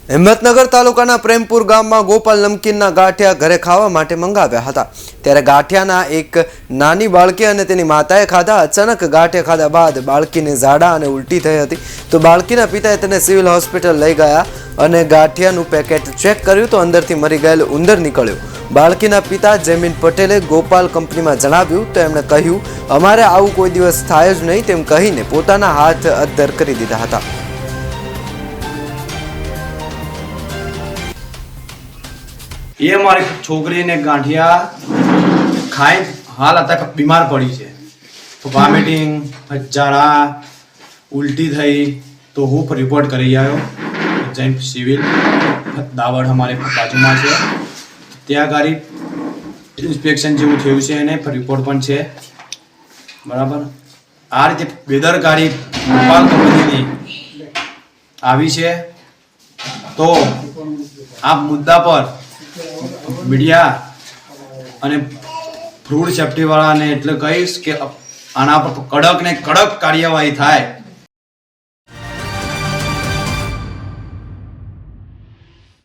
હિંમતનગર તાલુકાના પ્રેમપુર ગામમાં ગોપાલ નમકીનના ગાંઠિયા ઘરે ખાવા માટે મંગાવ્યા હતા। ત્યારે ગાંઠિયાના એક નાની બાળકી અને તેની માતાએ ખાધા। અચાનક ગાંઠિયા ખાધા બાદ બાળકીને ઝાડા અને ઉલટી થઈ હતી, તો બાળકીના પિતાએ તેને સિવિલ હોસ્પિટલ લઈ ગયા અને ગાંઠિયાનું પેકેટ ચેક કર્યું તો અંદરથી મરી ગયેલ ઉંદર નીકળ્યો। બાળકીના પિતા જમીન પટેલે ગોપાલ કંપનીમાં જણાવ્યું તો એમણે કહ્યું, અમારે આવું કોઈ દિવસ થાય જ નહીં તેમ કહીને પોતાના હાથ અદ્ધર કરી દીધા હતા। ये हमारी छोकरी ने गांठिया खाए हाल आता बीमार पड़ी है, तो वॉमिटिंग ઝાડા उल्टी थी, तो હું रिपोर्ट કરી આવ્યો જૈન સિવિલ દાવડ અમારે બાજુ में है। ત્યાં ગાડી ઇન્સ્પેક્શન જેવું થયું છે અને રિપોર્ટ પણ છે બરાબર। આ રીતે બેદરકારી ગોપાલ કંપનીની આવી છે, તો આ મુદ્દા પર मीडिया અને ફૂડ સેફ્ટી વાળાને એટલે કહીશ કે આના પર કડક ને કડક કાર્યવાહી થાય।